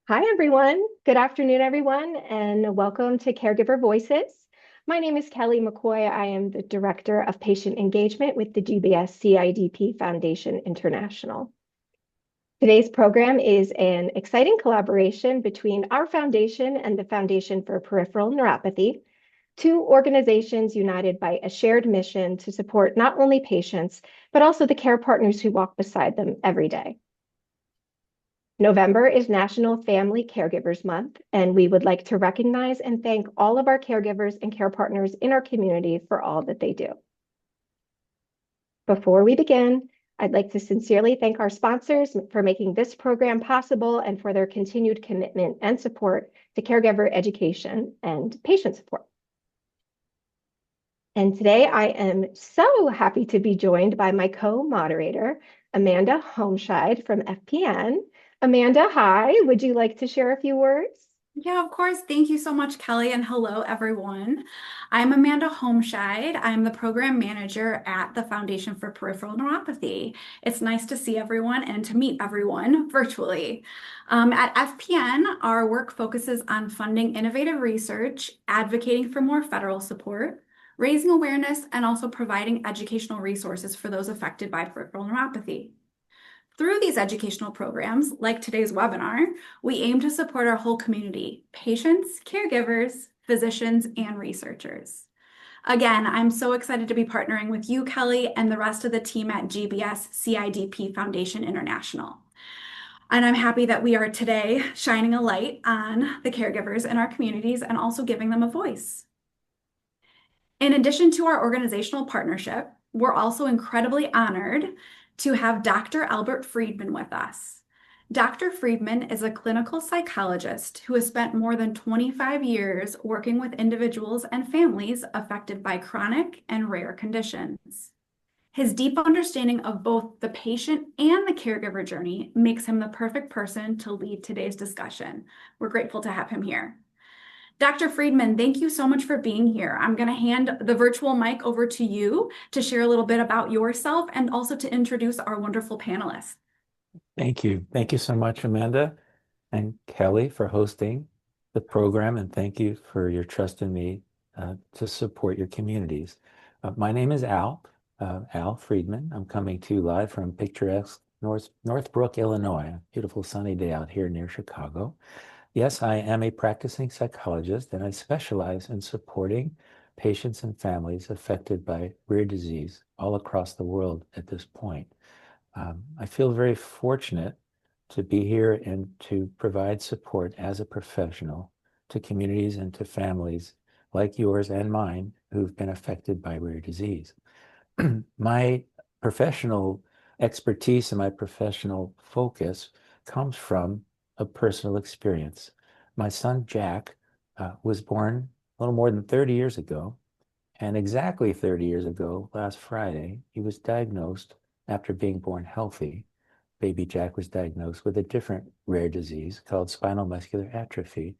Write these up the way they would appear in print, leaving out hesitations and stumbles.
Hi, everyone. Good afternoon, everyone, and welcome to Caregiver Voices. My name is Kelly McCoy. I am the Director of Patient Engagement with the GBS-CIDP Foundation International. Today's program is an exciting collaboration between our foundation and the Foundation for Peripheral Neuropathy, two organizations united by a shared mission to support not only patients, but also the care partners who walk beside them every day. November is National Family Caregivers Month, and we would like to recognize and thank all of our caregivers and care partners in our community for all that they do. Before we begin, I'd like to sincerely thank our sponsors for making this program possible and for their continued commitment and support to caregiver education and patient support. And today I am so happy to be joined by my co-moderator, Amanda Homscheid from FPN. Amanda, hi. Would you like to share a few words? Yeah, of course. Thank you so much, Kelly, and hello, everyone. I'm Amanda Homscheid. I'm the program manager at the Foundation for Peripheral Neuropathy. It's nice to see everyone and to meet everyone virtually. At FPN, our work focuses on funding innovative research, advocating for more federal support, raising awareness, and also providing educational resources for those affected by peripheral neuropathy. Through these educational programs, like today's webinar, we aim to support our whole community, patients, caregivers, physicians, and researchers. Again, I'm so excited to be partnering with you, Kelly, and the rest of the team at GBS-CIDP Foundation International. And I'm happy that we are today shining a light on the caregivers in our communities and also giving them a voice. In addition to our organizational partnership, we're also incredibly honored to have Dr. Albert Freedman with us. Dr. Freedman is a clinical psychologist who has spent more than 25 years working with individuals and families affected by chronic and rare conditions. His deep understanding of both the patient and the caregiver journey makes him the perfect person to lead today's discussion. We're grateful to have him here. Dr. Freedman, thank you so much for being here. I'm going to hand the virtual mic over to you to share a little bit about yourself and also to introduce our wonderful panelists. Thank you. Thank you so much, Amanda and Kelly, for hosting the program, and thank you for your trust in me to support your communities. My name is Al Freedman. I'm coming to you live from picturesque Northbrook, Illinois, a beautiful sunny day out here near Chicago. Yes, I am a practicing psychologist, and I specialize in supporting patients and families affected by rare disease all across the world at this point. I feel very fortunate to be here and to provide support as a professional to communities and to families like yours and mine who've been affected by rare disease. My professional expertise and my professional focus comes from a personal experience. My son, Jack, was born a little more than 30 years ago. And exactly 30 years ago, last Friday, he was diagnosed after being born healthy. Baby Jack was diagnosed with a different rare disease called spinal muscular atrophy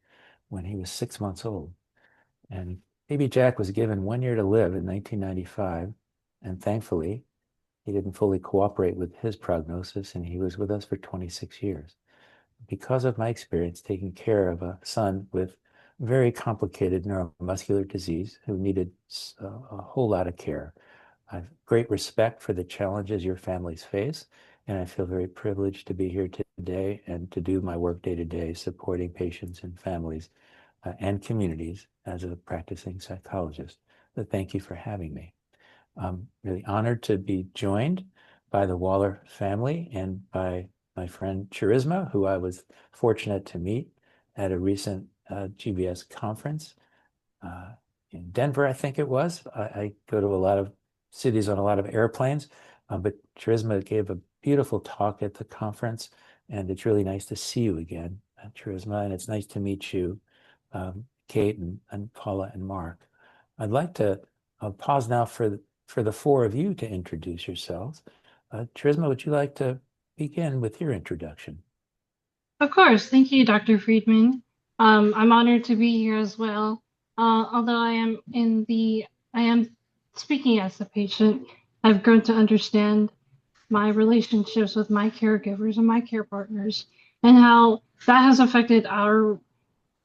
when he was 6 months old. And baby Jack was given 1 year to live in 1995. And thankfully, he didn't fully cooperate with his prognosis, and he was with us for 26 years. Because of my experience taking care of a son with very complicated neuromuscular disease who needed a whole lot of care, I have great respect for the challenges your families face, and I feel very privileged to be here today and to do my work day to day supporting patients and families and communities as a practicing psychologist. But thank you for having me. I'm really honored to be joined by the Waller family and by my friend Charisma, who I was fortunate to meet at a recent GBS conference in Denver, I think it was. I go to a lot of cities on a lot of airplanes, but Charisma gave a beautiful talk at the conference, and it's really nice to see you again, Charisma, and it's nice to meet you, Kate and Paula and Mark. I'd like to pause now for the four of you to introduce yourselves. Charisma, would you like to begin with your introduction? Of course. Thank you, Dr. Friedman. I'm honored to be here as well. Although I am speaking as a patient, I've grown to understand my relationships with my caregivers and my care partners and how that has affected our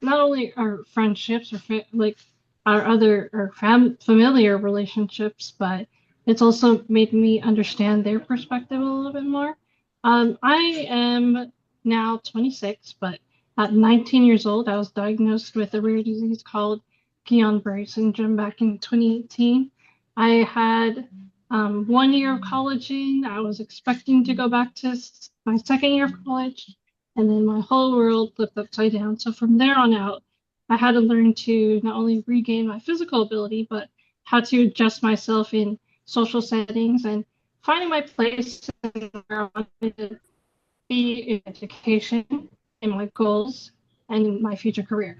not only our friendships or like our other or familiar relationships, but it's also made me understand their perspective a little bit more. I am now 26, but at 19 years old, I was diagnosed with a rare disease called Guillain-Barré syndrome back in 2018. I had 1 year of college in. I was expecting to go back to my second year of college, and then my whole world flipped upside down. So from there on out, I had to learn to not only regain my physical ability, but how to adjust myself in social settings and finding my place in where I wanted to be in education, in my goals, and in my future career.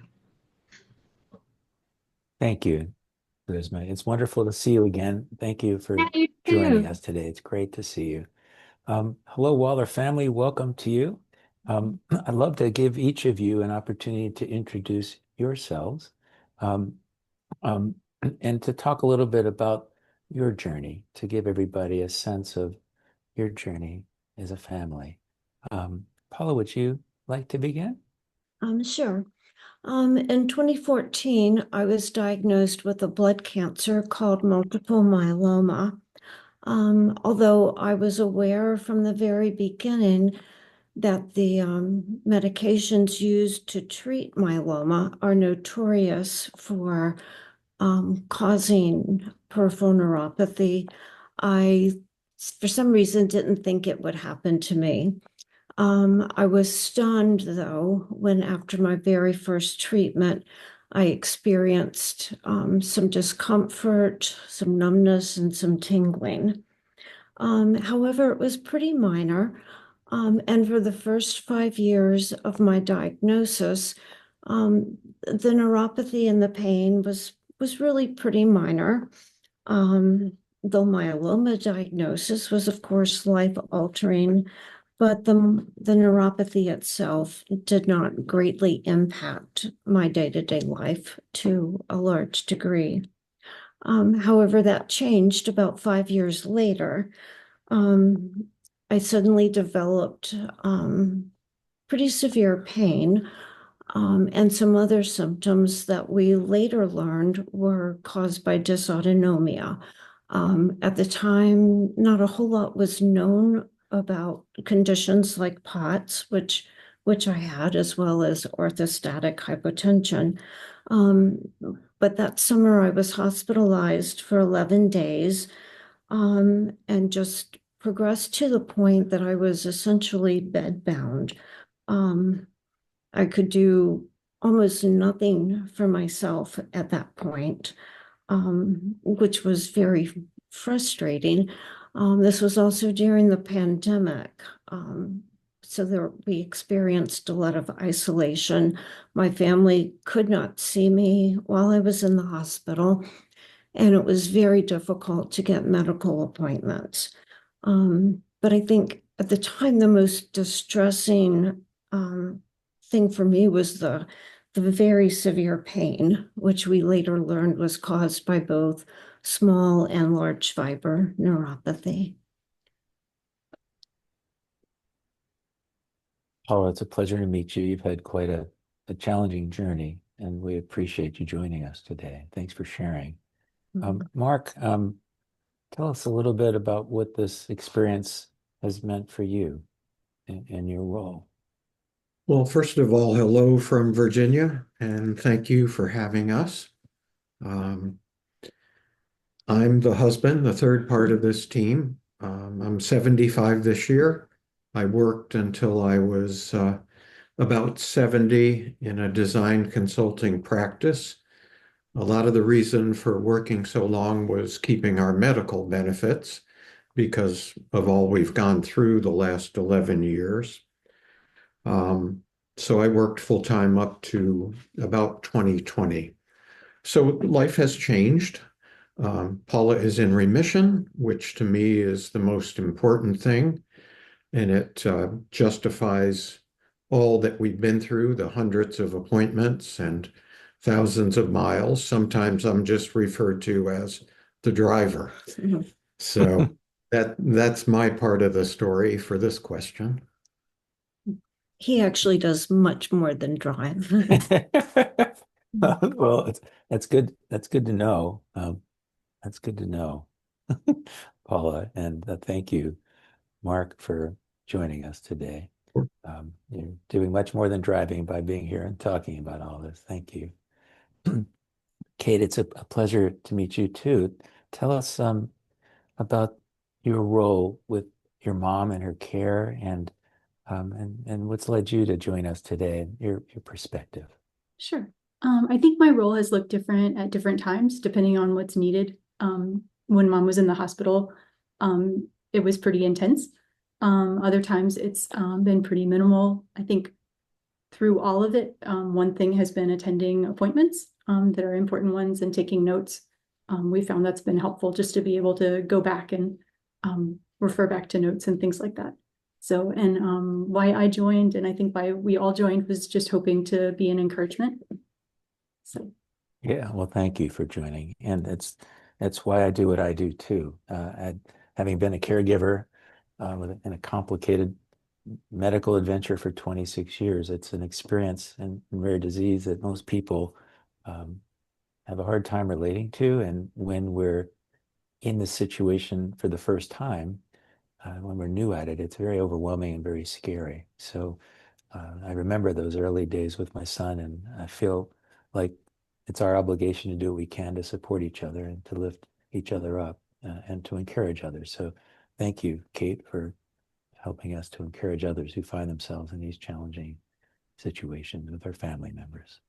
Thank you, Charisma. It's wonderful to see you again. Thank you for Yeah, you joining too. us today. It's great to see you. Hello, Waller family. Welcome to you. I'd love to give each of you an opportunity to introduce yourselves um, um, and to talk a little bit about your journey, to give everybody a sense of your journey as a family. Paula, would you like to begin? Sure. In 2014, I was diagnosed with a blood cancer called multiple myeloma. Although I was aware from the very beginning that the medications used to treat myeloma are notorious for causing peripheral neuropathy, I, for some reason, didn't think it would happen to me. I was stunned, though, when after my very first treatment, I experienced some discomfort, some numbness, and some tingling. However, it was pretty minor. And for the first 5 years of my diagnosis, the neuropathy and the pain was really pretty minor. The myeloma diagnosis was, of course, life-altering, but the neuropathy itself did not greatly impact my day-to-day life to a large degree. However, that changed about 5 years later. I suddenly developed pretty severe pain and some other symptoms that we later learned were caused by dysautonomia. At the time, not a whole lot was known about conditions like POTS, which I had, as well as orthostatic hypotension. But that summer, I was hospitalized for 11 days and just progressed to the point that I was essentially bedbound. I could do almost nothing for myself at that point, which was very frustrating. This was also during the pandemic. So we experienced a lot of isolation. My family could not see me while I was in the hospital, and it was very difficult to get medical appointments. But I think at the time, the most distressing thing for me was the very severe pain, which we later learned was caused by both small and large fiber neuropathy. Paula, it's a pleasure to meet you. You've had quite a challenging journey, and we appreciate you joining us today. Thanks for sharing. Mark, tell us a little bit about what this experience has meant for you and your role. Well, first of all, hello from Virginia, and thank you for having us. I'm the husband, the third part of this team. I'm 75 this year. I worked until I was about 70 in a design consulting practice. A lot of the reason for working so long was keeping our medical benefits because of all we've gone through the last 11 years. So I worked full-time up to about 2020. So life has changed. Paula is in remission, which to me is the most important thing. And it justifies all that we've been through, the hundreds of appointments and thousands of miles. Sometimes I'm just referred to as the driver. So that's my part of the story for this question. he actually does much more than drive. Well, that's good. That's good to know. That's good to know, Paula. And thank you, Mark, for joining us today. You're doing much more than driving by being here and talking about all this. Thank you. Kate, it's a pleasure to meet you too. Tell us about your role with your mom and her care and what's led you to join us today, your perspective. Sure. I think my role has looked different at different times, depending on what's needed. When mom was in the hospital, it was pretty intense. Other times it's been pretty minimal. I think through all of it, one thing has been attending appointments that are important ones and taking notes. We found that's been helpful just to be able to go back and refer back to notes and things like that. So, and why I joined, and I think why we all joined, was just hoping to be an encouragement. So, yeah, well, thank you for joining, and that's why I do what I do too. Having been a caregiver in a complicated medical adventure for 26 years, it's an experience in rare disease that most people have a hard time relating to, and when we're in the situation for the first time. When we're new at it, it's very overwhelming and very scary. So I remember those early days with my son, and I feel like it's our obligation to do what we can to support each other and to lift each other up and to encourage others. So thank you, Kate, for helping us to encourage others who find themselves in these challenging situations with their family members.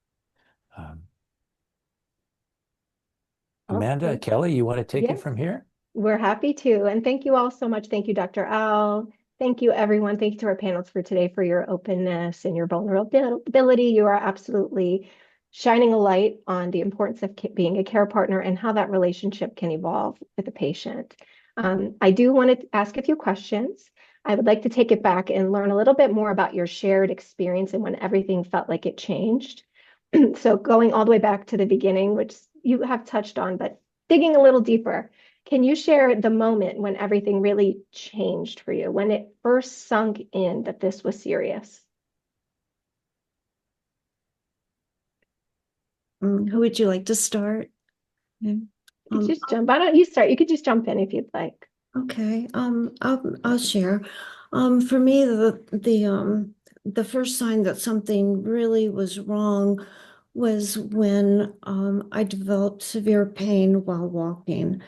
Amanda, Okay. Kelly, you want to take Yes. it from here? We're happy to. And thank you all so much. Thank you, Dr. Al. Thank you, everyone. Thank you to our panelists for today for your openness and your vulnerability. You are absolutely shining a light on the importance of being a care partner and how that relationship can evolve with the patient. I do want to ask a few questions. I would like to take it back and learn a little bit more about your shared experience and when everything felt like it changed. So going all the way back to the beginning, which you have touched on, but digging a little deeper. Can you share the moment when everything really changed for you, when it first sunk in that this was serious? Who would you like to start? You could just jump. Why don't you start? You could just jump in if you'd like. Okay, I'll share. For me, the first sign that something really was wrong was when I developed severe pain while walking.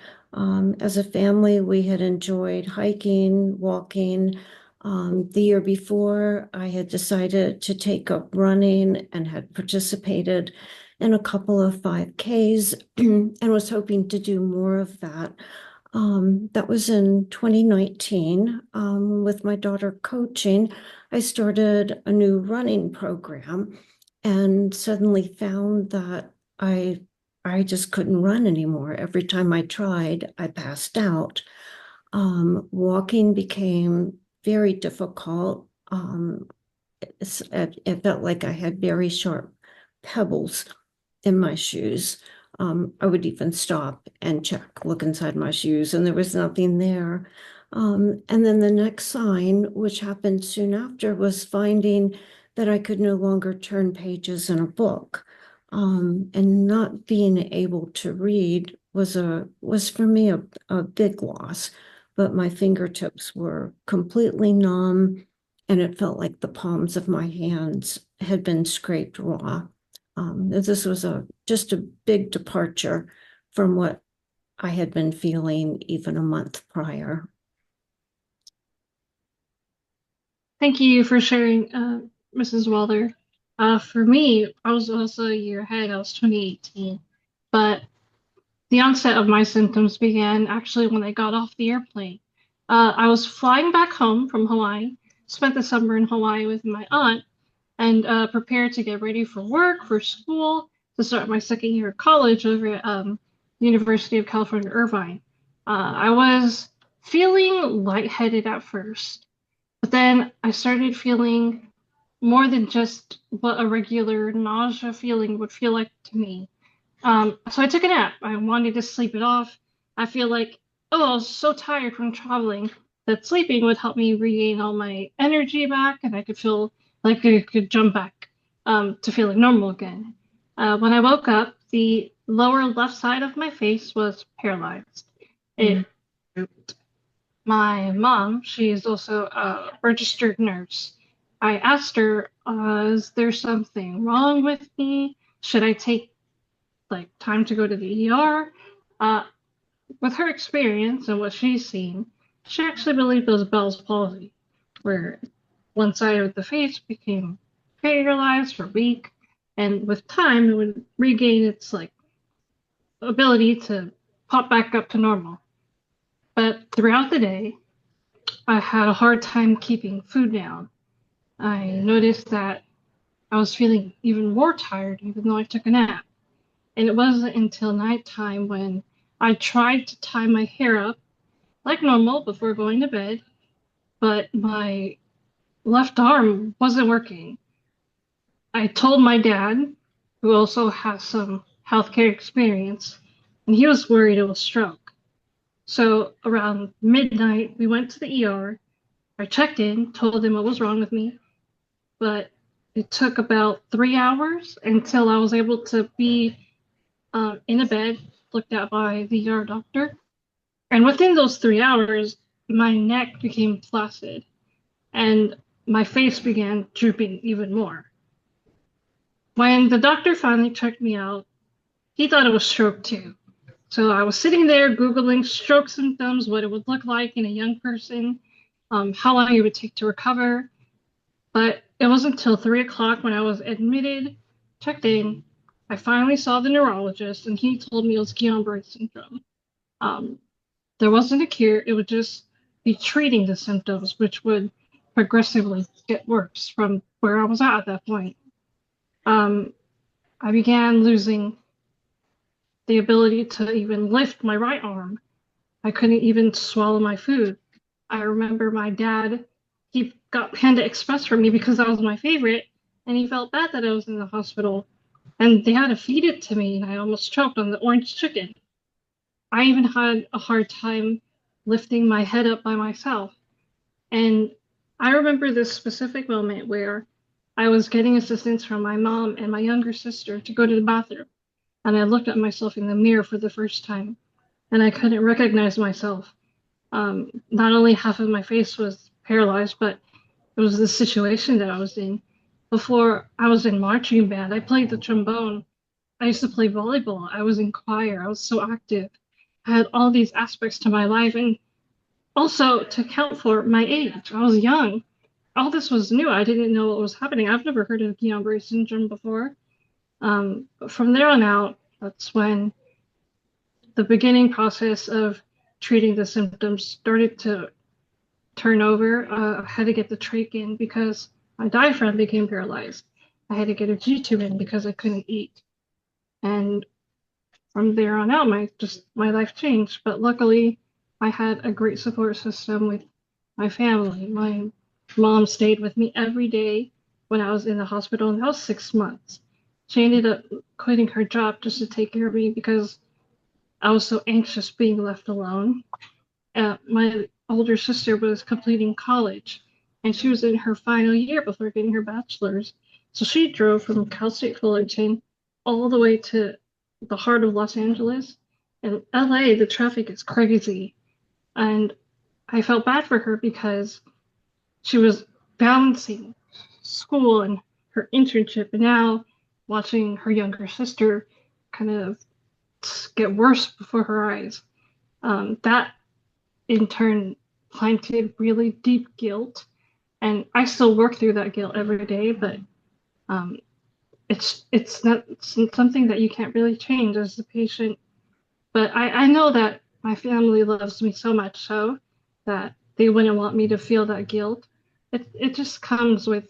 As a family, we had enjoyed hiking, walking. The year before, I had decided to take up running and had participated in a couple of 5Ks and was hoping to do more of that. That was in 2019. With my daughter coaching, I started a new running program and suddenly found that I just couldn't run anymore. Every time I tried, I passed out. Walking became very difficult. It felt like I had very sharp pebbles in my shoes. I would even stop and look inside my shoes, and there was nothing there. And then the next sign, which happened soon after, was finding that I could no longer turn pages in a book. And not being able to read was for me a big loss. But my fingertips were completely numb, and it felt like the palms of my hands had been scraped raw. This was just a big departure from what I had been feeling even a month prior. Thank you for sharing, Mrs. Waller. For me, I was also a year ahead. I was 2018, but the onset of my symptoms began actually when I got off the airplane. I was flying back home from Hawaii, spent the summer in Hawaii with my aunt, and prepared to get ready for work, for school, to start my second year of college over at University of California, Irvine. I was feeling lightheaded at first, but then I started feeling more than just what a regular nausea feeling would feel like to me. So I took a nap. I wanted to sleep it off. I feel like, I was so tired from traveling that sleeping would help me regain all my energy back and I could feel like I could jump back to feeling normal again. When I woke up, the lower left side of my face was paralyzed. It drooped. My mom, she is also a registered nurse. I asked her, is there something wrong with me? Should I take like time to go to the ER? With her experience and what she's seen, she actually believed it was Bell's palsy, where one side of the face became paralyzed or weak, and with time it would regain its like ability to pop back up to normal. But throughout the day, I had a hard time keeping food down. I noticed that I was feeling even more tired even though I took a nap. And it wasn't until nighttime when I tried to tie my hair up like normal before going to bed, but my left arm wasn't working. I told my dad, who also has some healthcare experience, and he was worried it was stroke. So around midnight, we went to the ER. I checked in, told him what was wrong with me, but it took about 3 hours until I was able to be in a bed, looked at by the ER doctor. And within those 3 hours, my neck became flaccid and my face began drooping even more. When the doctor finally checked me out, he thought it was stroke too. So I was sitting there Googling stroke symptoms, what it would look like in a young person, how long it would take to recover. But it wasn't until 3 o'clock when I was admitted, checked in, I finally saw the neurologist and he told me it was Guillain-Barré syndrome. There wasn't a cure, it would just be treating the symptoms, which would progressively get worse from where I was at that point. I began losing the ability to even lift my right arm. I couldn't even swallow my food. I remember my dad, he got Panda Express for me because that was my favorite, and he felt bad that I was in the hospital, and they had to feed it to me, and I almost choked on the orange chicken. I even had a hard time lifting my head up by myself. And I remember this specific moment where I was getting assistance from my mom and my younger sister to go to the bathroom. And I looked at myself in the mirror for the first time, and I couldn't recognize myself. Not only half of my face was paralyzed, but it was the situation that I was in. Before I was in marching band, I played the trombone. I used to play volleyball. I was in choir. I was so active. I had all these aspects to my life, and also to account for my age. I was young. All this was new. I didn't know what was happening. I've never heard of Guillain-Barré syndrome before. But from there on out, that's when the beginning process of treating the symptoms started to turn over. I had to get the trach in because my diaphragm became paralyzed. I had to get a G-tube in because I couldn't eat. And from there on out, my life changed. But luckily, I had a great support system with my family. My mom stayed with me every day when I was in the hospital, and that was 6 months. She ended up quitting her job just to take care of me because I was so anxious being left alone. My older sister was completing college, and she was in her final year before getting her bachelor's. So she drove from Cal State Fullerton all the way to the heart of Los Angeles. In LA, the traffic is crazy. And I felt bad for her because she was balancing school and her internship, and now watching her younger sister kind of get worse before her eyes. That in turn planted really deep guilt. And I still work through that guilt every day, but it's not something that you can't really change as the patient. But I know that my family loves me so much so that they wouldn't want me to feel that guilt. It just comes with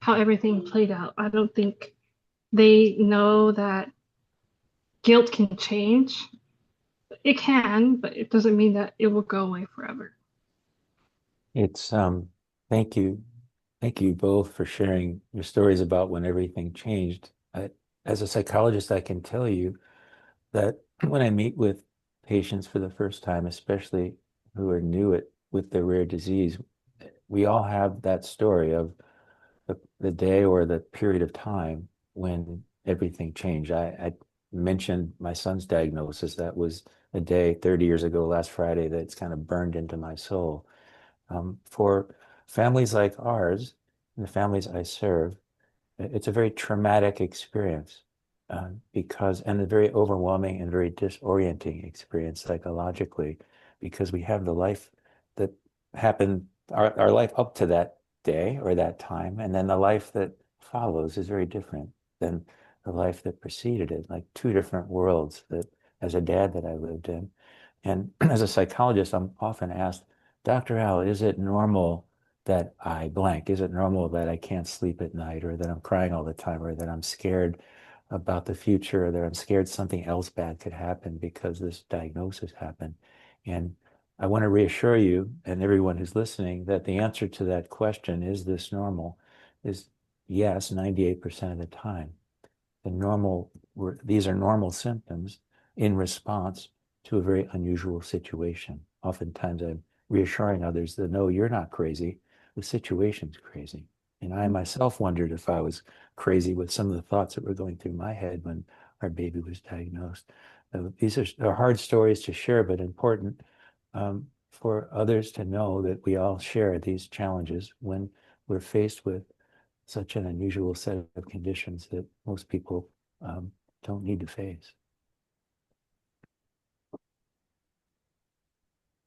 how everything played out. I don't think they know that guilt can change. It can, but it doesn't mean that it will go away forever. It's thank you. Thank you both for sharing your stories about when everything changed. As a psychologist, I can tell you that when I meet with patients for the first time, especially who are new with their rare disease, we all have that story of the day or the period of time when everything changed. I mentioned my son's diagnosis. That was a day 30 years ago, last Friday, that's kind of burned into my soul. For families like ours, and the families I serve, it's a very traumatic experience and a very overwhelming and very disorienting experience psychologically, because we have the life that happened, our life up to that day or that time, and then the life that follows is very different than the life that preceded it, like two different worlds that, as a dad, that I lived in. And as a psychologist, I'm often asked, Dr. Al, is it normal that I blank? Is it normal that I can't sleep at night, or that I'm crying all the time, or that I'm scared about the future, or that I'm scared something else bad could happen because this diagnosis happened? And I want to reassure you and everyone who's listening that the answer to that question, is this normal, is yes, 98% of the time. These are normal symptoms in response to a very unusual situation. Oftentimes I'm reassuring others that no, you're not crazy. The situation's crazy. And I myself wondered if I was crazy with some of the thoughts that were going through my head when our baby was diagnosed. These are hard stories to share, but important for others to know that we all share these challenges when we're faced with such an unusual set of conditions that most people don't need to face.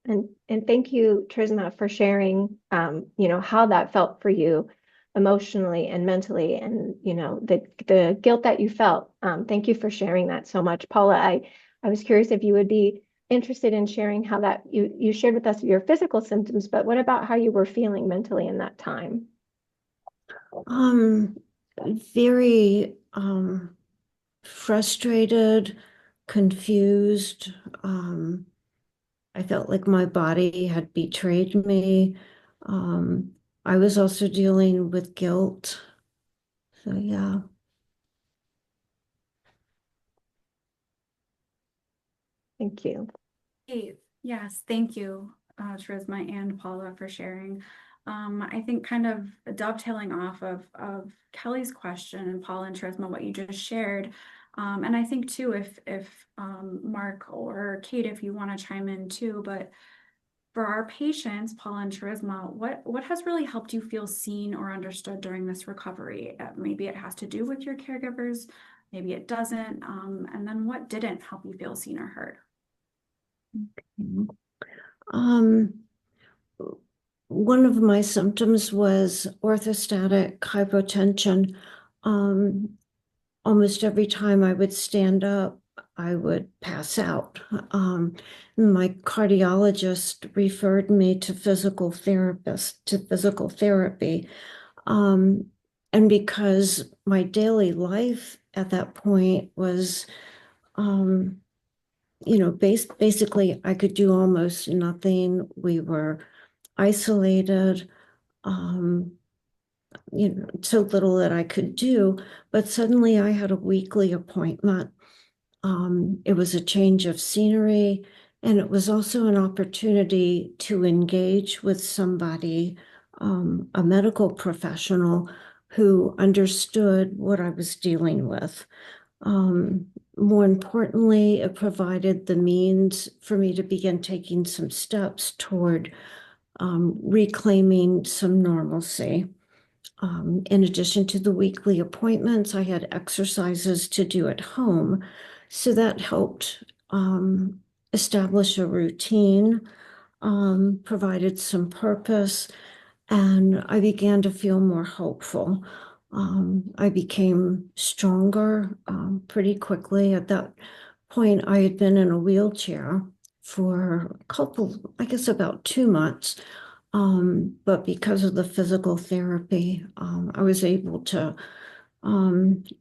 And thank you, Trisma, for sharing, how that felt for you emotionally and mentally, and, the guilt that you felt. Thank you for sharing that so much. Paula, I was curious if you would be interested in sharing how that you shared with us your physical symptoms, but what about how you were feeling mentally in that time? Very frustrated, confused. I felt like my body had betrayed me. I was also dealing with guilt. So yeah. Thank you. Hey, yes, thank you, Trisma and Paula, for sharing. I think kind of dovetailing off of Kelly's question, and Paula and Trisma, what you just shared. And I think too, if Mark or Kate, if you want to chime in too, but for our patients, Paula and Charisma, what has really helped you feel seen or understood during this recovery? Maybe it has to do with your caregivers, maybe it doesn't. And then what didn't help you feel seen or heard? Um, one of my symptoms was orthostatic hypotension. Almost every time I would stand up, I would pass out. My cardiologist referred me to physical therapy. And because my daily life at that point was, basically I could do almost nothing. We were isolated, so little that I could do, but suddenly I had a weekly appointment. It was a change of scenery, and it was also an opportunity to engage with somebody, a medical professional who understood what I was dealing with. More importantly, it provided the means for me to begin taking some steps toward reclaiming some normalcy. In addition to the weekly appointments, I had exercises to do at home. So that helped establish a routine, provided some purpose, and I began to feel more hopeful. I became stronger pretty quickly. At that point, I had been in a wheelchair for about 2 months. But because of the physical therapy, I was able to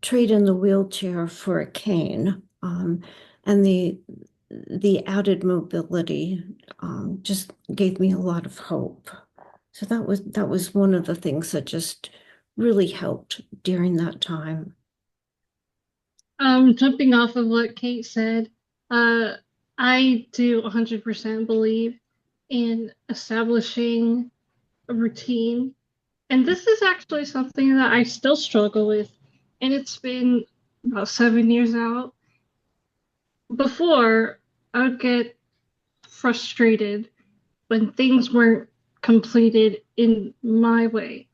trade in the wheelchair for a cane. And the added mobility just gave me a lot of hope. So that was one of the things that just really helped during that time. Jumping off of what Kate said, I do 100% believe in establishing a routine And this is actually something that I still struggle with. And it's been about 7 years out. Before, I would get frustrated when things weren't completed in my way.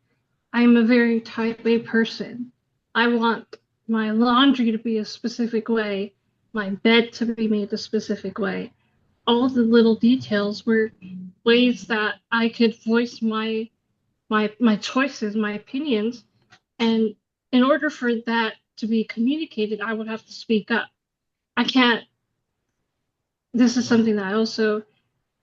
I'm a very type A person. I want my laundry to be a specific way, my bed to be made a specific way. All the little details were ways that I could voice my choices, my opinions, and in order for that to be communicated, I would have to speak up. I can't. This is something that I also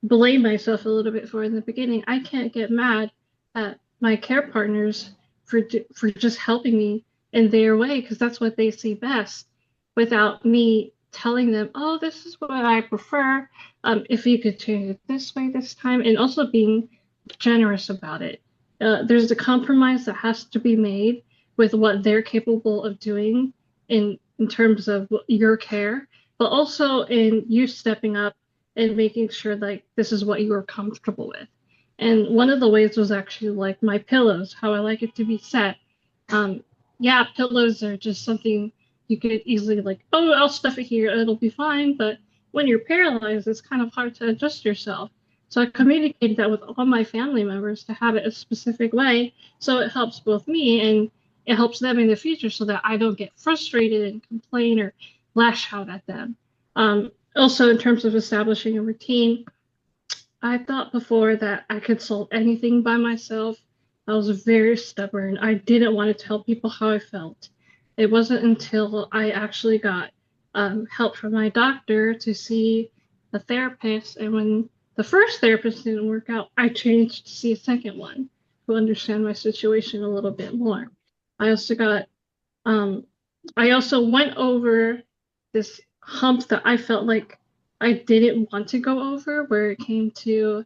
blame myself a little bit for in the beginning. I can't get mad at my care partners for just helping me in their way because that's what they see best, without me telling them, "Oh, this is what I prefer. If you could change it this way this time," and also being generous about it. There's a compromise that has to be made with what they're capable of doing in terms of your care, but also in you stepping up and making sure like this is what you are comfortable with. And one of the ways was actually like my pillows, how I like it to be set. Um, yeah, pillows are just something you could easily like, oh, I'll stuff it here, it'll be fine. But when you're paralyzed, it's kind of hard to adjust yourself. So I communicated that with all my family members to have it a specific way, so it helps both me and it helps them in the future, so that I don't get frustrated and complain or lash out at them. Also, in terms of establishing a routine, I thought before that I could solve anything by myself. I was very stubborn. I didn't want to tell people how I felt. It wasn't until I actually got help from my doctor to see a therapist. And when the first therapist didn't work out, I changed to see a second one who understand my situation a little bit more. I also got, um, I also went over this hump that I felt like I didn't want to go over, where it came to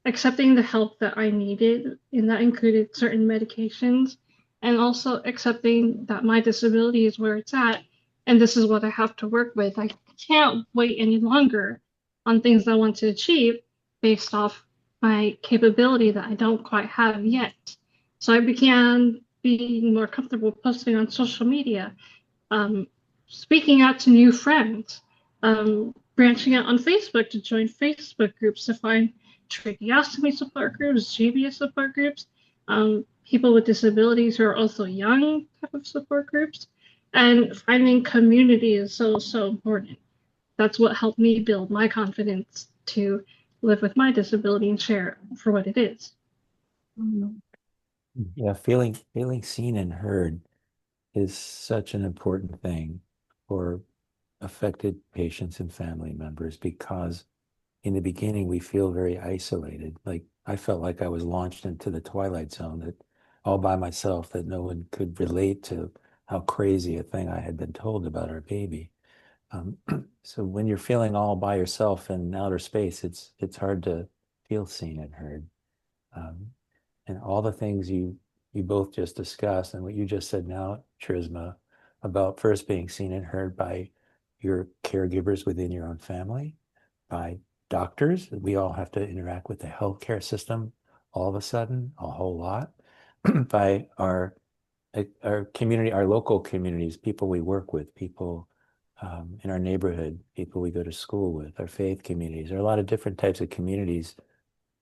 accepting the help that I needed, and that included certain medications, and also accepting that my disability is where it's at, and this is what I have to work with. I can't wait any longer on things I want to achieve based off my capability that I don't quite have yet. So I began being more comfortable posting on social media, um, speaking out to new friends, branching out on Facebook to join Facebook groups to find tracheostomy support groups, GBS support groups, people with disabilities who are also young type of support groups, and finding community is so important. That's what helped me build my confidence to live with my disability and share for what it is. Yeah, feeling seen and heard is such an important thing for affected patients and family members, because in the beginning we feel very isolated. Like I felt like I was launched into the twilight zone, that all by myself, that no one could relate to how crazy a thing I had been told about our baby. So when you're feeling all by yourself in outer space, it's hard to feel seen and heard. Um, and all the things you both just discussed, and what you just said now, Charisma, about first being seen and heard by your caregivers within your own family, by doctors. We all have to interact with the healthcare system all of a sudden, a whole lot, by our community, our local communities, people we work with, people in our neighborhood, people we go to school with, our faith communities. There are a lot of different types of communities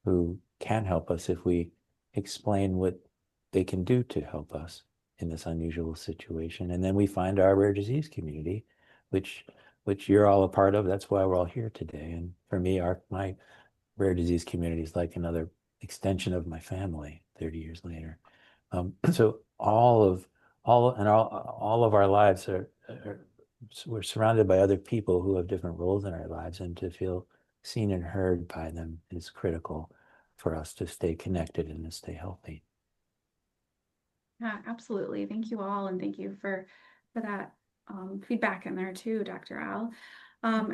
who can help us if we explain what they can do to help us in this unusual situation. And then we find our rare disease community, which you're all a part of. That's why we're all here today. And for me, my rare disease community is like another extension of my family 30 years later. So all of our lives we're surrounded by other people who have different roles in our lives, and to feel seen and heard by them is critical for us to stay connected and to stay healthy. Yeah, absolutely. Thank you all, and thank you for that feedback in there too, Dr. Al.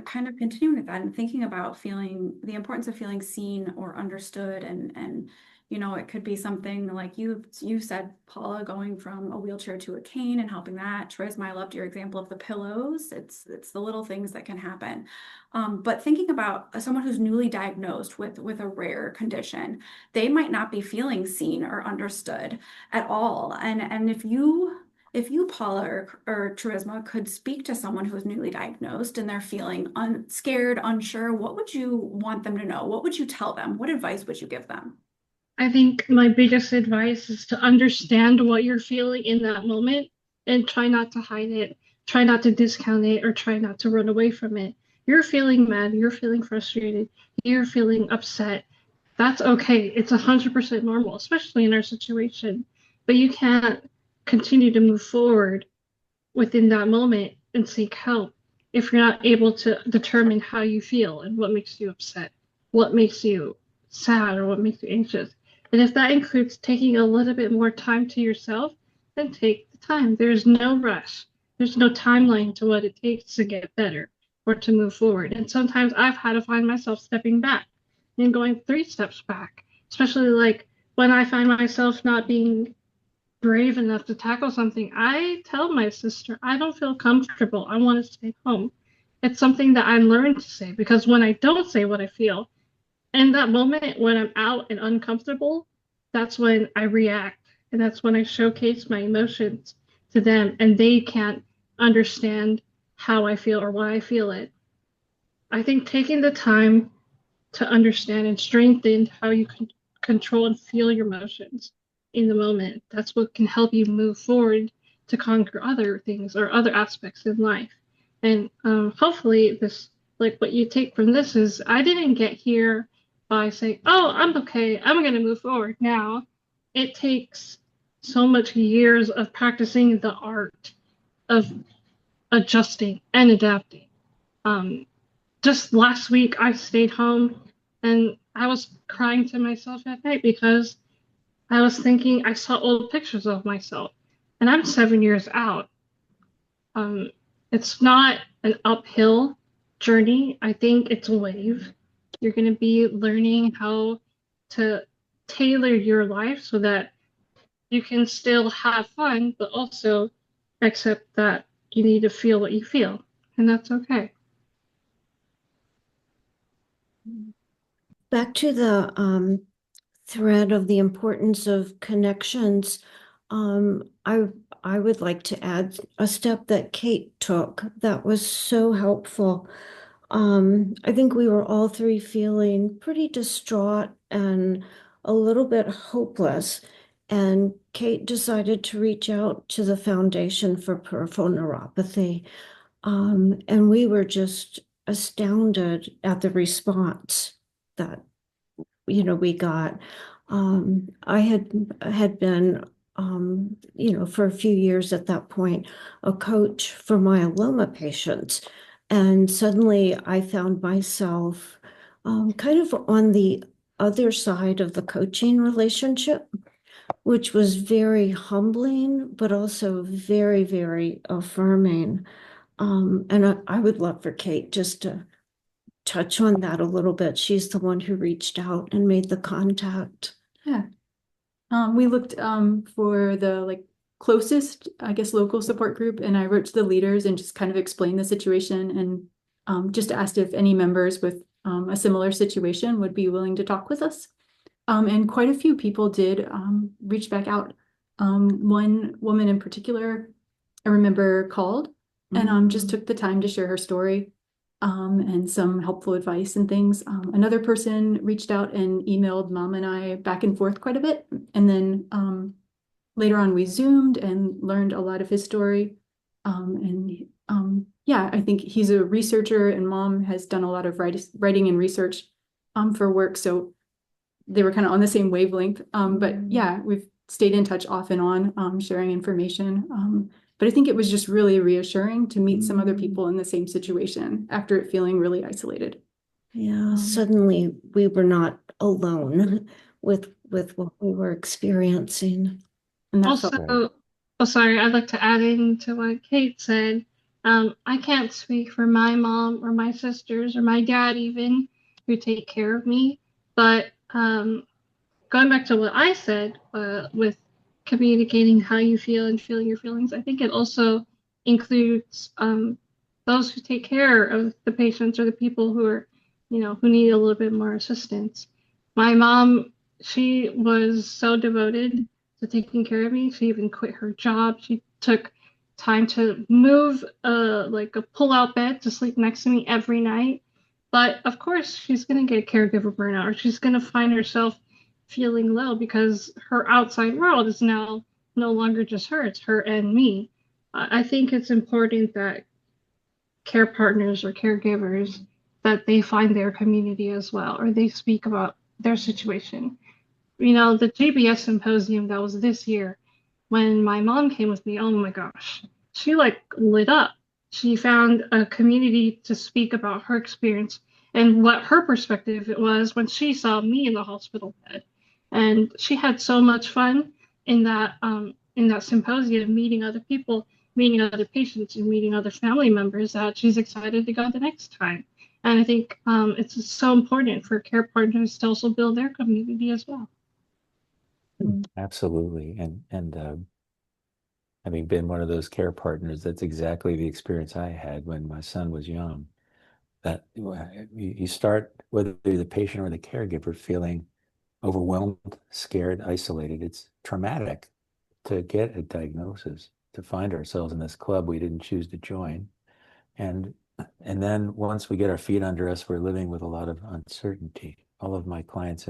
Kind of continuing with that and thinking about the importance of feeling seen or understood, and It could be something like you said, Paula, going from a wheelchair to a cane and helping that. Charisma, I loved your example of the pillows. It's the little things that can happen. But thinking about someone who's newly diagnosed with a rare condition, they might not be feeling seen or understood at all. And if you, Paula or Charisma, could speak to someone who's newly diagnosed and they're feeling scared, unsure, what would you want them to know? What would you tell them? What advice would you give them? I think my biggest advice is to understand what you're feeling in that moment and try not to hide it, try not to discount it, or try not to run away from it. You're feeling mad, you're feeling frustrated, you're feeling upset. That's okay. It's 100% normal, especially in our situation. But you can't continue to move forward within that moment and seek help if you're not able to determine how you feel and what makes you upset, what makes you sad, or what makes you anxious. And if that includes taking a little bit more time to yourself, then take the time. There's no rush. There's no timeline to what it takes to get better or to move forward. And sometimes I've had to find myself stepping back and going 3 steps back, especially like when I find myself not being brave enough to tackle something. I tell my sister, I don't feel comfortable. I want to stay home. It's something that I learned to say, because when I don't say what I feel, in that moment when I'm out and uncomfortable, that's when I react. And that's when I showcase my emotions to them, and they can't understand how I feel or why I feel it. I think taking the time to understand and strengthen how you can control and feel your emotions in the moment, that's what can help you move forward to conquer other things or other aspects in life. And hopefully this, like what you take from this is, I didn't get here by saying, oh, I'm okay, I'm going to move forward now. It takes so much years of practicing the art of adjusting and adapting. Just last week, I stayed home and I was crying to myself at night because I was thinking, I saw old pictures of myself, and I'm 7 years out. It's not an uphill journey. I think it's a wave. You're going to be learning how to tailor your life so that you can still have fun, but also accept that you need to feel what you feel, and that's okay. Back to the thread of the importance of connections, I would like to add a step that Kate took that was so helpful. I think we were all 3 feeling pretty distraught and a little bit hopeless. And Kate decided to reach out to the Foundation for Peripheral Neuropathy. And we were just astounded at the response that, we got. I had been, for a few years at that point, a coach for myeloma patients. And suddenly I found myself kind of on the other side of the coaching relationship, which was very humbling, but also very, very affirming. And I would love for Kate just to touch on that a little bit. She's the one who reached out and made the contact. Yeah. We looked for the closest, I guess, local support group, and I wrote to the leaders and just kind of explained the situation and just asked if any members with a similar situation would be willing to talk with us. And quite a few people did reach back out. One woman in particular, I remember called and just took the time to share her story and some helpful advice and things. Another person reached out and emailed Mom and I back and forth quite a bit. And then later on we Zoomed and learned a lot of his story. Yeah, I think he's a researcher and Mom has done a lot of writing and research for work. So they were kind of on the same wavelength. But yeah, we've stayed in touch off and on, sharing information. But I think it was just really reassuring to meet some other people in the same situation after it feeling really isolated. Yeah, suddenly we were not alone with what we were experiencing. And that Also, felt oh, sorry, I'd like to add into what Kate said. I can't speak for my mom or my sisters or my dad even, who take care of me, but going back to what I said with communicating how you feel and feeling your feelings, I think it also includes those who take care of the patients or the people who are, who need a little bit more assistance. My mom, she was so devoted to taking care of me. She even quit her job. She took time to move like a pull-out bed to sleep next to me every night. But of course, she's going to get caregiver burnout, or she's going to find herself feeling low because her outside world is now no longer just her, it's her and me. I think it's important that care partners or caregivers that they find their community as well, or they speak about their situation. The GBS symposium that was this year, when my mom came with me, oh my gosh, she like lit up. She found a community to speak about her experience and what her perspective it was when she saw me in the hospital bed. And she had so much fun in that symposium, meeting other people, meeting other patients, and meeting other family members that she's excited to go the next time. And I think it's so important for care partners to also build their community as well. Absolutely. And having been one of those care partners, that's exactly the experience I had when my son was young. That you start, whether you're the patient or the caregiver, feeling overwhelmed, scared, isolated. It's traumatic to get a diagnosis, to find ourselves in this club we didn't choose to join. And then once we get our feet under us, we're living with a lot of uncertainty. All of my clients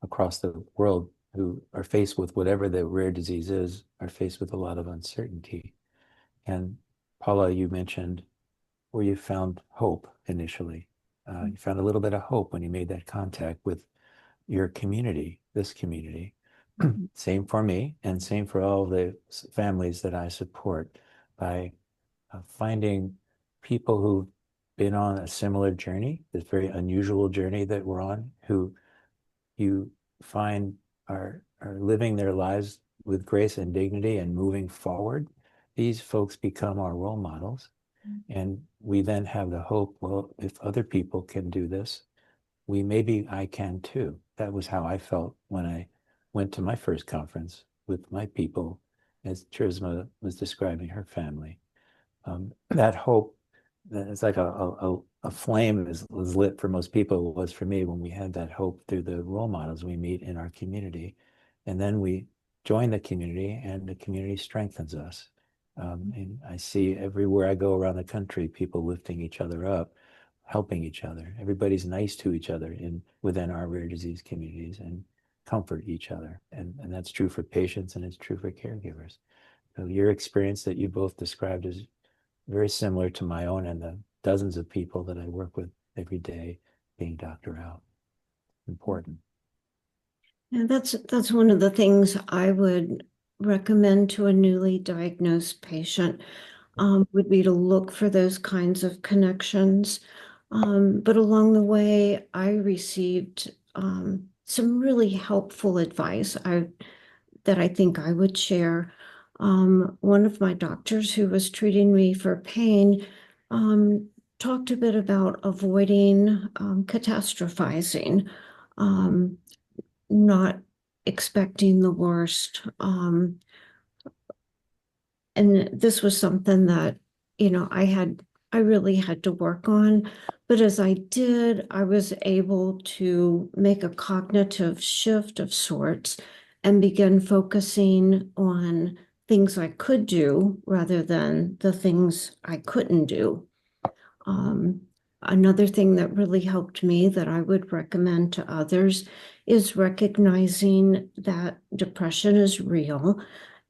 across the world who are faced with whatever the rare disease is are faced with a lot of uncertainty. And Paula, you mentioned where you found hope initially. You found a little bit of hope when you made that contact with your community, this community. Same for me, and same for all the families that I support, by finding people who've been on a similar journey, this very unusual journey that we're on, who you find are living their lives with grace and dignity and moving forward. These folks become our role models. And we then have the hope, well, if other people can do this, maybe I can too. That was how I felt when I went to my first conference with my people, as Trisma was describing her family. That hope, it's like a flame is lit for most people. It was for me when we had that hope through the role models we meet in our community. And then we join the community and the community strengthens us. And I see everywhere I go around the country, people lifting each other up, helping each other. Everybody's nice to each other within our rare disease communities and comfort each other. And that's true for patients and it's true for caregivers. So your experience that you both described is very similar to my own and the dozens of people that I work with every day being Dr. Out. Important. And that's one of the things I would recommend to a newly diagnosed patient, would be to look for those kinds of connections. But along the way, I received some really helpful advice that I think I would share. One of my doctors who was treating me for pain talked a bit about avoiding catastrophizing, not expecting the worst. And this was something that, I really had to work on. But as I did, I was able to make a cognitive shift of sorts and begin focusing on things I could do rather than the things I couldn't do. Another thing that really helped me that I would recommend to others is recognizing that depression is real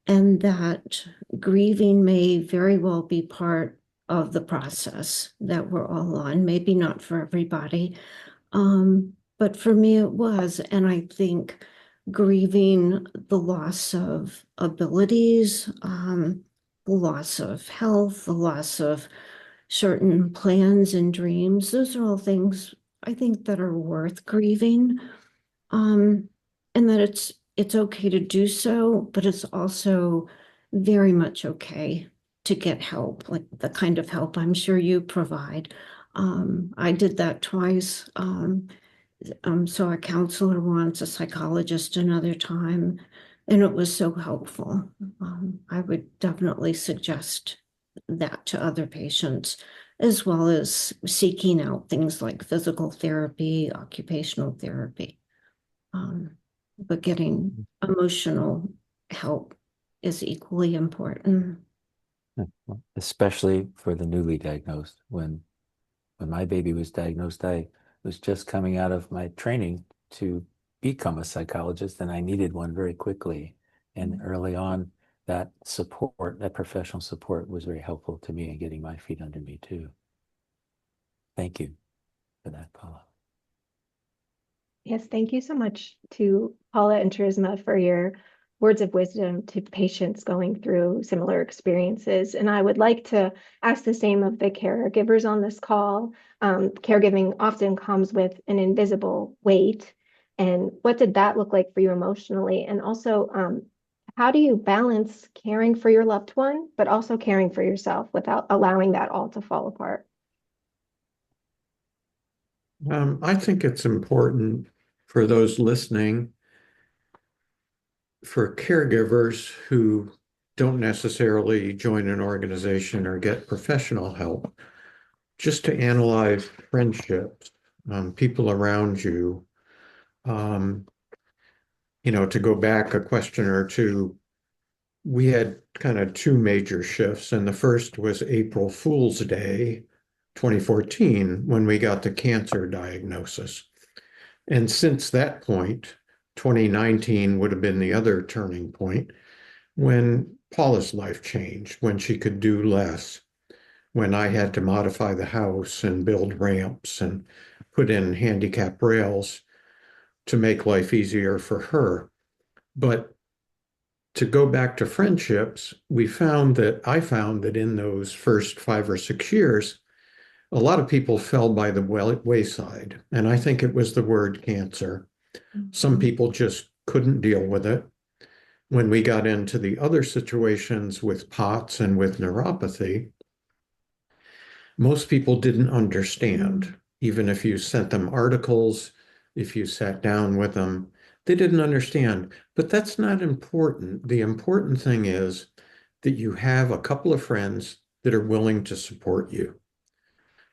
and that grieving may very well be part of the process that we're all on, maybe not for everybody. But for me, it was. And I think grieving the loss of abilities, the loss of health, the loss of certain plans and dreams, those are all things I think that are worth grieving. And that it's okay to do so, but it's also very much okay to get help, like the kind of help I'm sure you provide. I did that twice. saw a counselor once, a psychologist another time, and it was so helpful. I would definitely suggest that to other patients, as well as seeking out things like physical therapy, occupational therapy. But getting emotional help is equally important. Especially for the newly diagnosed. When my baby was diagnosed, I was just coming out of my training to become a psychologist, and I needed one very quickly. And early on, that support, that professional support, was very helpful to me in getting my feet under me too. Thank you for that, Paula. Yes, thank you so much to Paula and Charisma for your words of wisdom to patients going through similar experiences. And I would like to ask the same of the caregivers on this call. Caregiving often comes with an invisible weight. And what did that look like for you emotionally? And also, how do you balance caring for your loved one, but also caring for yourself without allowing that all to fall apart? I think it's important for those listening, for caregivers who don't necessarily join an organization or get professional help, just to analyze friendships, people around you. To go back a question or two, we had kind of two major shifts, and the first was April Fool's Day, 2014, when we got the cancer diagnosis. And since that point, 2019 would have been the other turning point, when Paula's life changed, when she could do less, when I had to modify the house and build ramps and put in handicap rails to make life easier for her. But to go back to friendships, I found that in those first 5 or 6 years, a lot of people fell by the wayside. And I think it was the word cancer. Some people just couldn't deal with it. When we got into the other situations with POTS and with neuropathy, most people didn't understand. Even if you sent them articles, if you sat down with them, they didn't understand. But that's not important. The important thing is that you have a couple of friends that are willing to support you.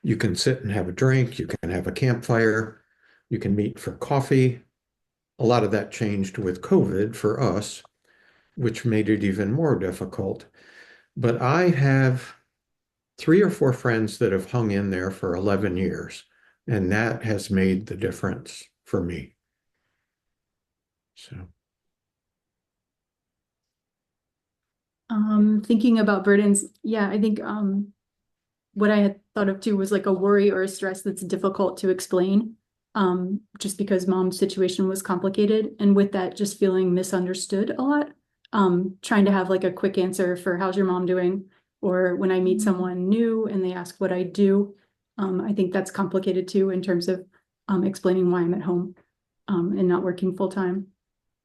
You can sit and have a drink, you can have a campfire, you can meet for coffee. A lot of that changed with COVID for us, which made it even more difficult. But I have 3 or 4 friends that have hung in there for 11 years, and that has made the difference for me. So. Thinking about burdens, yeah, I think what I had thought of too was like a worry or a stress that's difficult to explain, just because mom's situation was complicated, and with that, just feeling misunderstood a lot. Trying to have like a quick answer for how's your mom doing, or when I meet someone new and they ask what I do, I think that's complicated too in terms of explaining why I'm at home and not working full time.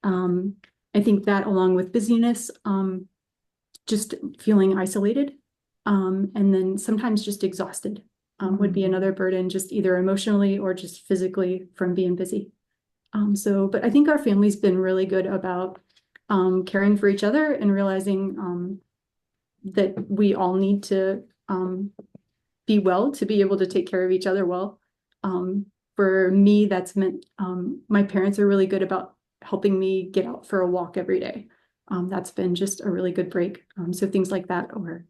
I think that along with busyness, just feeling isolated, and then sometimes just exhausted would be another burden, just either emotionally or just physically from being busy. But I think our family's been really good about caring for each other and realizing that we all need to be well to be able to take care of each other well. For me, that's meant my parents are really good about helping me get out for a walk every day. That's been just a really good break. So things like that, or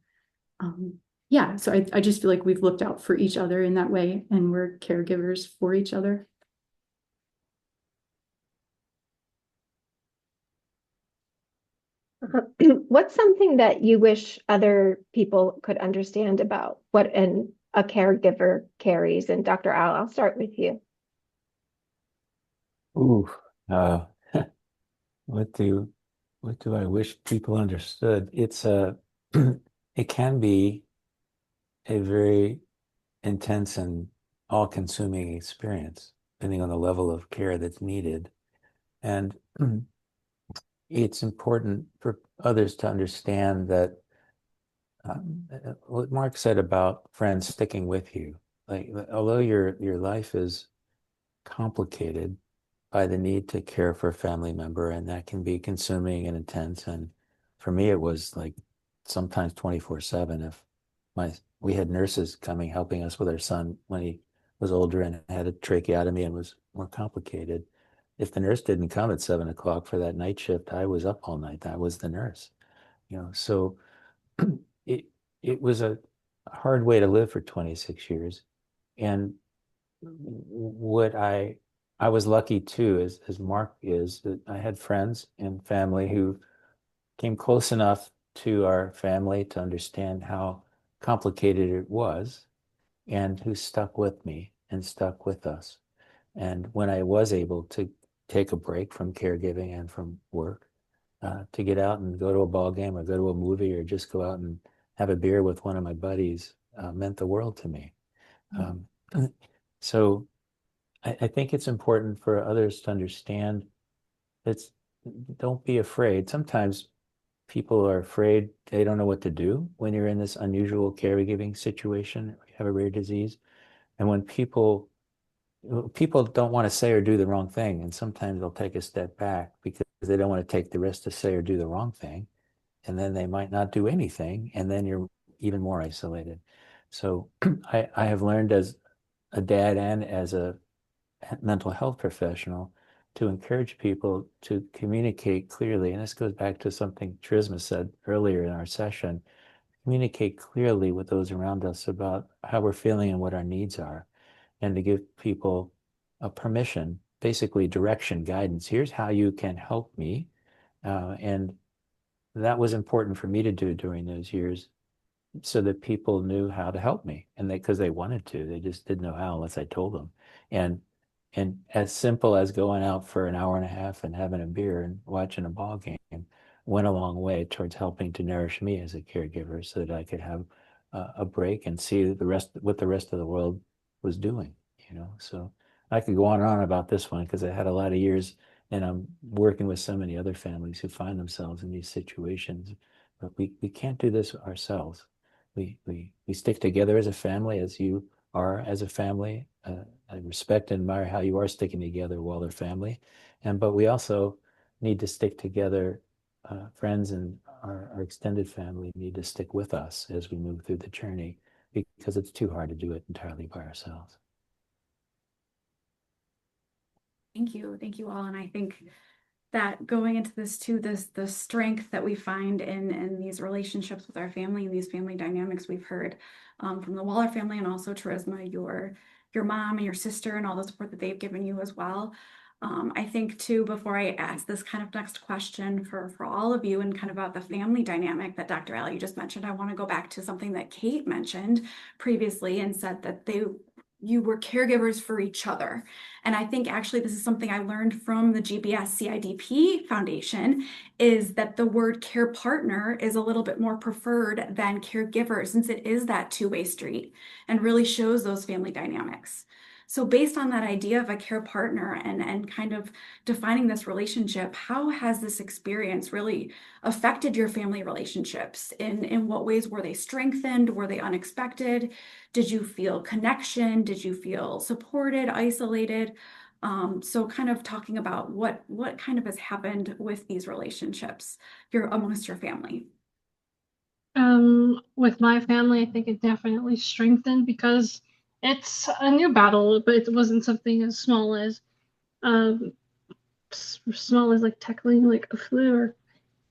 yeah, so I just feel like we've looked out for each other in that way, and we're caregivers for each other. What's something that you wish other people could understand about what a caregiver carries? And Dr. Al, I'll start with you. Ooh, what do I wish people understood? It's it can be a very intense and all-consuming experience, depending on the level of care that's needed. And it's important for others to understand that what Mark said about friends sticking with you, like although your life is complicated by the need to care for a family member, and that can be consuming and intense. And for me, it was like sometimes 24/7. If we had nurses coming helping us with our son when he was older and had a tracheotomy and was more complicated. If the nurse didn't come at 7 o'clock for that night shift, I was up all night. I was the nurse, So it it was a hard way to live for 26 years. And what I was lucky too, as Mark is, that I had friends and family who came close enough to our family to understand how complicated it was, and who stuck with me and stuck with us. And when I was able to take a break from caregiving and from work, to get out and go to a ball game or go to a movie or just go out and have a beer with one of my buddies, meant the world to me. So I think it's important for others to understand that don't be afraid. Sometimes people are afraid, they don't know what to do when you're in this unusual caregiving situation, you have a rare disease. And when people don't want to say or do the wrong thing, and sometimes they'll take a step back because they don't want to take the risk to say or do the wrong thing, and then they might not do anything, and then you're even more isolated. So I have learned as a dad and as a mental health professional to encourage people to communicate clearly. And this goes back to something Charisma said earlier in our session. Communicate clearly with those around us about how we're feeling and what our needs are, and to give people a permission, basically direction, guidance. Here's how you can help me. And that was important for me to do during those years, so that people knew how to help me, and because they wanted to, they just didn't know how unless I told them. And as simple as going out for an hour and a half and having a beer and watching a ball game went a long way towards helping to nourish me as a caregiver, so that I could have a break and see what the rest of the world was doing. So I could go on and on about this one because I had a lot of years, and I'm working with so many other families who find themselves in these situations. But we can't do this ourselves. We stick together as a family, as you are as a family. I respect and admire how you are sticking together while they're family. But we also need to stick together. Friends and our extended family need to stick with us as we move through the journey, because it's too hard to do it entirely by ourselves. Thank you. Thank you all. And I think that going into this too, the strength that we find in these relationships with our family and these family dynamics we've heard from the Waller family, and also Charisma, your mom and your sister and all the support that they've given you as well. I think too, before I ask this kind of next question for all of you, and kind of about the family dynamic that Dr. Alley you just mentioned, I want to go back to something that Kate mentioned previously and said that you were caregivers for each other. And I think actually this is something I learned from the GBS-CIDP Foundation, is that the word care partner is a little bit more preferred than caregiver, since it is that two-way street and really shows those family dynamics. So based on that idea of a care partner and kind of defining this relationship, how has this experience really affected your family relationships? In what ways were they strengthened? Were they unexpected? Did you feel connection? Did you feel supported, isolated? So kind of talking about what kind of has happened with these relationships amongst your family. With my family, I think it definitely strengthened, because it's a new battle, but it wasn't something as small as like tackling like a flu or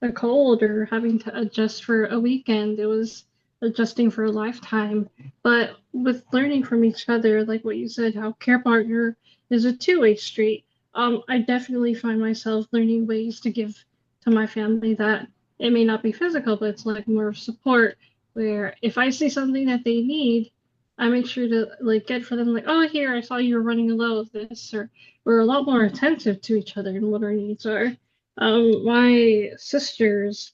a cold, or having to adjust for a weekend. It was adjusting for a lifetime. But with learning from each other, like what you said, how care partner is a two-way street, I definitely find myself learning ways to give to my family that it may not be physical, but it's like more support, where if I see something that they need, I make sure to like get for them, like, oh, here, I saw you were running low of this, or we're a lot more attentive to each other and what our needs are. My sisters,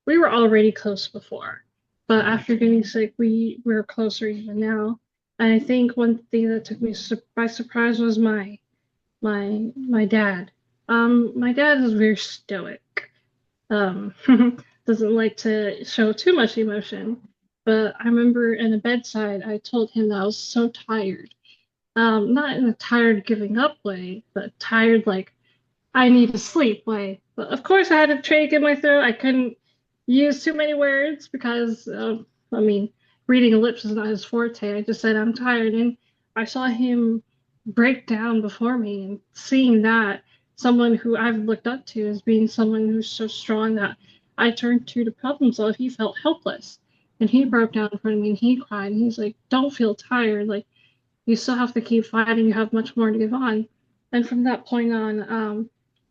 we were already close before, but after getting sick, we're closer even now. And I think one thing that took me by surprise was my dad. My dad is very stoic. Doesn't like to show too much emotion. But I remember in the bedside, I told him that I was so tired. not in a tired giving up way, but tired like I need to sleep way. But of course, I had a trach in my throat. I couldn't use too many words because, I mean, reading lips is not his forte. I just said I'm tired, and I saw him break down before me, and seeing that someone who I've looked up to as being someone who's so strong that I turned to problem solve, he felt helpless, and he broke down in front of me, and he cried, and he's like, "Don't feel tired. Like you still have to keep fighting. You have much more to give on." And from that point on,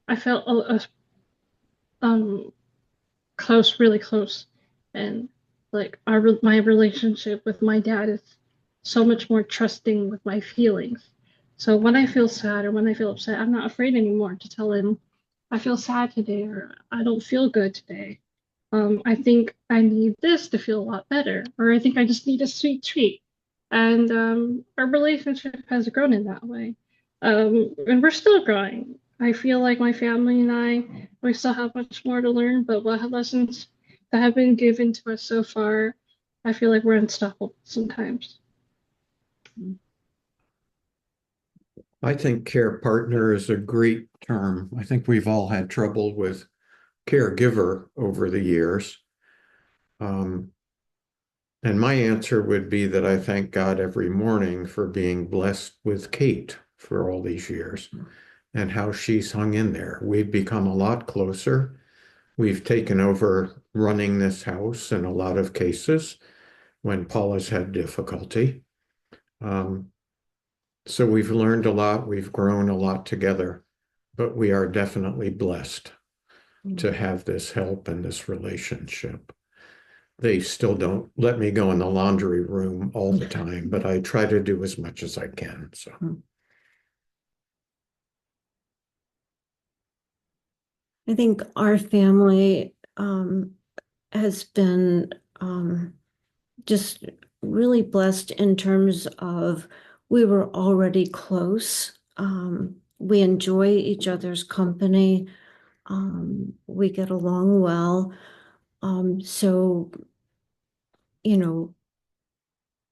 I felt um close, really close, and like my relationship with my dad is so much more trusting with my feelings. So when I feel sad or when I feel upset, I'm not afraid anymore to tell him I feel sad today or I don't feel good today. I think I need this to feel a lot better, or I think I just need a sweet treat. And our relationship has grown in that way. And we're still growing. I feel like my family and we still have much more to learn, but what lessons that have been given to us so far, I feel like we're unstoppable sometimes. I think care partner is a great term. I think we've all had trouble with caregiver over the years. And my answer would be that I thank God every morning for being blessed with Kate for all these years and how she's hung in there. We've become a lot closer. We've taken over running this house in a lot of cases when Paula's had difficulty. So we've learned a lot, we've grown a lot together, but we are definitely blessed to have this help and this relationship. They still don't let me go in the laundry room all the time, but I try to do as much as I can. So I think our family has been just really blessed in terms of we were already close. We enjoy each other's company. We get along well. So, you know,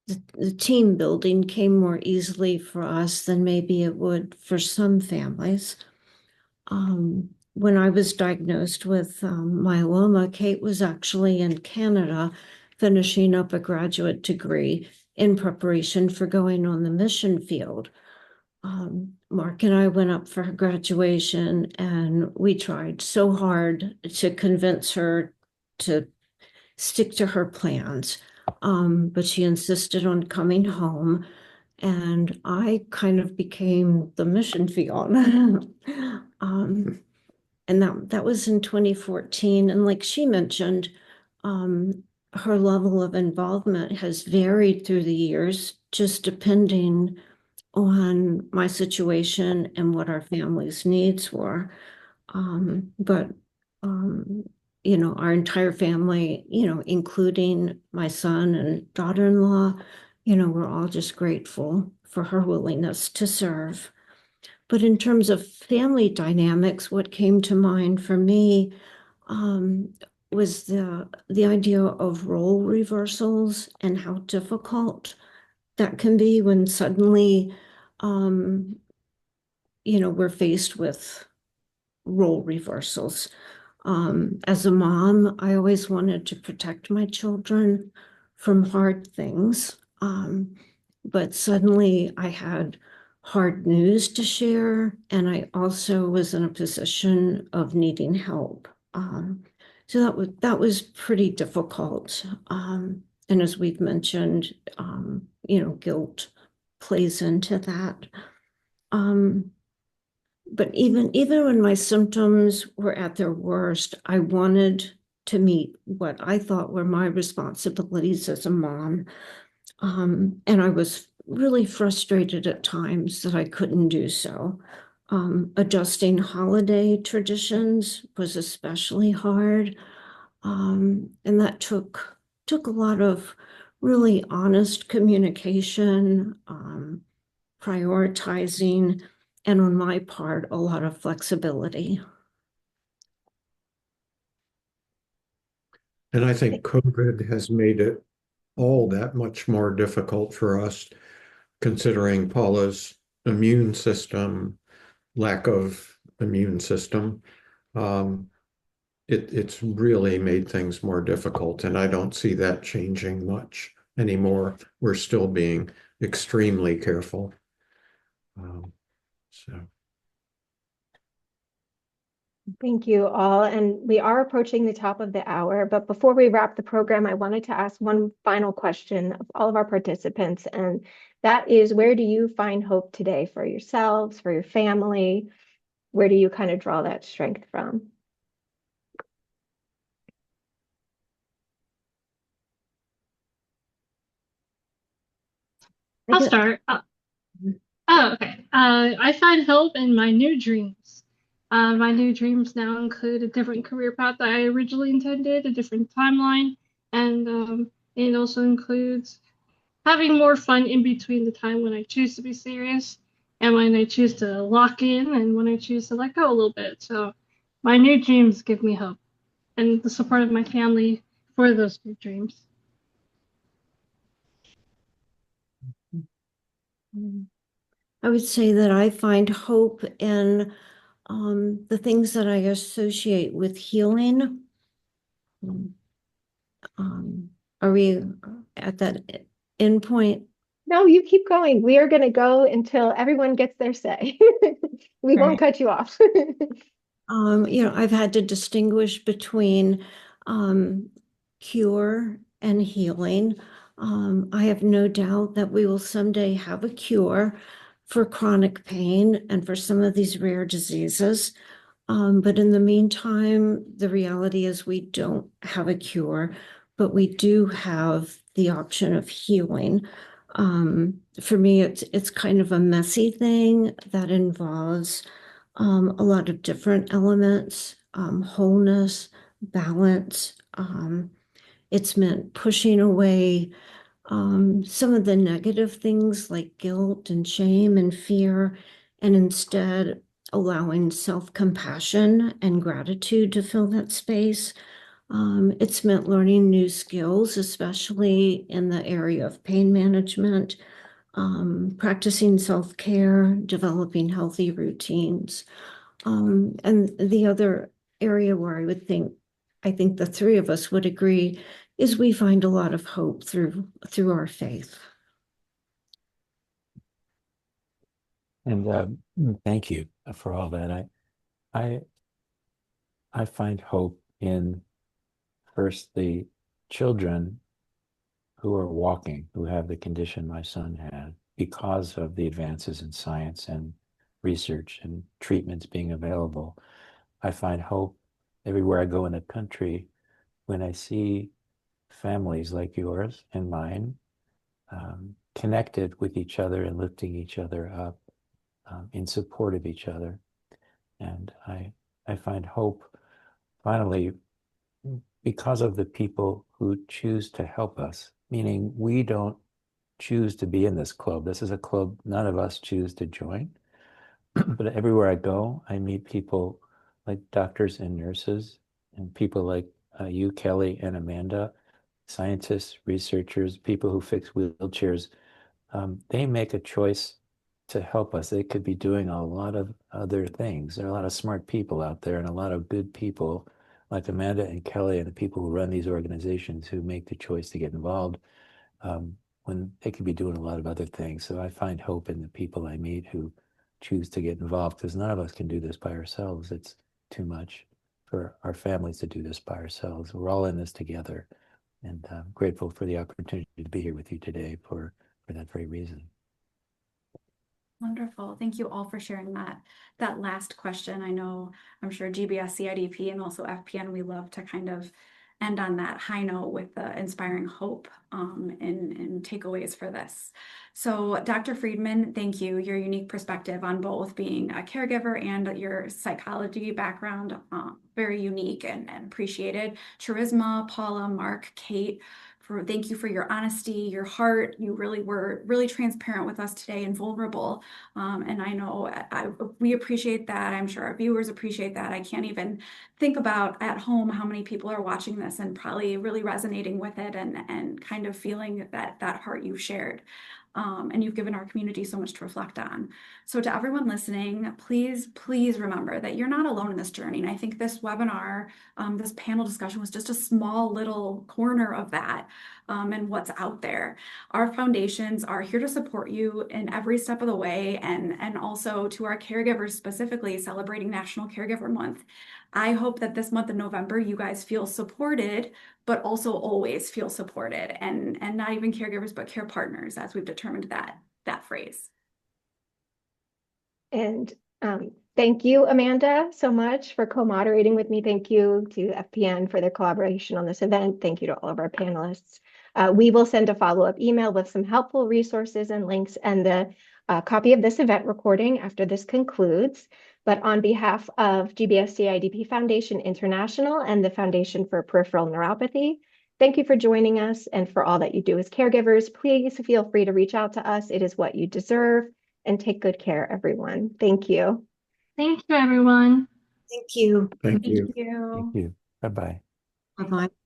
the team building came more easily for us than maybe it would for some families. When I was diagnosed with myeloma, Kate was actually in Canada finishing up a graduate degree in preparation for going on the mission field. Mark and I went up for her graduation, and we tried so hard to convince her to stick to her plans. But she insisted on coming home, and I kind of became the mission field. And that was in 2014. And like she mentioned, her level of involvement has varied through the years, just depending on my situation and what our family's needs were. But our entire family, including my son and daughter-in-law, we're all just grateful for her willingness to serve. But in terms of family dynamics, what came to mind for me was the idea of role reversals and how difficult that can be when suddenly, we're faced with role reversals. As a mom, I always wanted to protect my children from hard things. But suddenly I had hard news to share, and I also was in a position of needing help. So that was pretty difficult. And as we've mentioned, guilt plays into that. But even when my symptoms were at their worst, I wanted to meet what I thought were my responsibilities as a mom. And I was really frustrated at times that I couldn't do so. Adjusting holiday traditions was especially hard. And that took a lot of really honest communication, prioritizing, and on my part, a lot of flexibility. And I think COVID has made it all that much more difficult for us considering Paula's immune system, lack of immune system. It's really made things more difficult, and I don't see that changing much anymore. We're still being extremely careful. So. Thank you all. And we are approaching the top of the hour, but before we wrap the program, I wanted to ask one final question of all of our participants, and that is, where do you find hope today for yourselves, for your family? Where do you kind of draw that strength from? I'll start. Oh, okay. I find hope in my new dreams. My new dreams now include a different career path that I originally intended, a different timeline, and it also includes having more fun in between the time when I choose to be serious and when I choose to lock in and when I choose to let go a little bit. So my new dreams give me hope and the support of my family for those new dreams. I would say that I find hope in the things that I associate with healing. Are we at that end point? No, you keep going. We are going to go until everyone gets their say. We won't cut you off. I've had to distinguish between cure and healing. I have no doubt that we will someday have a cure for chronic pain and for some of these rare diseases. But in the meantime, the reality is we don't have a cure, but we do have the option of healing. For me, it's kind of a messy thing that involves a lot of different elements, wholeness, balance. It's meant pushing away some of the negative things like guilt and shame and fear, and instead allowing self-compassion and gratitude to fill that space. It's meant learning new skills, especially in the area of pain management, practicing self-care, developing healthy routines. And the other area where I think the three of us would agree is we find a lot of hope through our faith. And thank you for all that. I find hope in first the children who are walking, who have the condition my son had, because of the advances in science and research and treatments being available. I find hope everywhere I go in the country when I see families like yours and mine connected with each other and lifting each other up in support of each other. And I find hope finally because of the people who choose to help us, meaning we don't choose to be in this club. This is a club none of us choose to join. But everywhere I go, I meet people like doctors and nurses and people like you, Kelly, and Amanda, scientists, researchers, people who fix wheelchairs. They make a choice to help us. They could be doing a lot of other things. There are a lot of smart people out there and a lot of good people like Amanda and Kelly and the people who run these organizations who make the choice to get involved when they could be doing a lot of other things. So I find hope in the people I meet who choose to get involved, because none of us can do this by ourselves. It's too much for our families to do this by ourselves. We're all in this together, and I'm grateful for the opportunity to be here with you today for that very reason. Wonderful. Thank you all for sharing that last question. I'm sure GBS-CIDP and also FPN, we love to kind of end on that high note with the inspiring hope and takeaways for this. So Dr. Freedman, thank you. Your unique perspective on both being a caregiver and your psychology background, very unique and appreciated. Charisma, Paula, Mark, Kate, thank you for your honesty, your heart. You really were really transparent with us today and vulnerable. And I know we appreciate that. I'm sure our viewers appreciate that. I can't even think about at home how many people are watching this and probably really resonating with it and kind of feeling that heart you shared. and you've given our community so much to reflect on. So to everyone listening, please, please remember that you're not alone in this journey. And I think this webinar, this panel discussion was just a small little corner of that, and what's out there. Our foundations are here to support you in every step of the way, and also to our caregivers, specifically celebrating National Caregiver Month. I hope that this month of November, you guys feel supported, but also always feel supported, and not even caregivers, but care partners, as we've determined that phrase. And thank you, Amanda, so much for co-moderating with me. Thank you to FPN for their collaboration on this event. Thank you to all of our panelists. We will send a follow-up email with some helpful resources and links and the copy of this event recording after this concludes. But on behalf of GBS-CIDP Foundation International and the Foundation for Peripheral Neuropathy, thank you for joining us and for all that you do as caregivers. Please feel free to reach out to us. It is what you deserve. And take good care, everyone. Thank you. Thank you, everyone. Thank you. Thank you. Thank you. Thank you. Bye-bye. Bye-bye.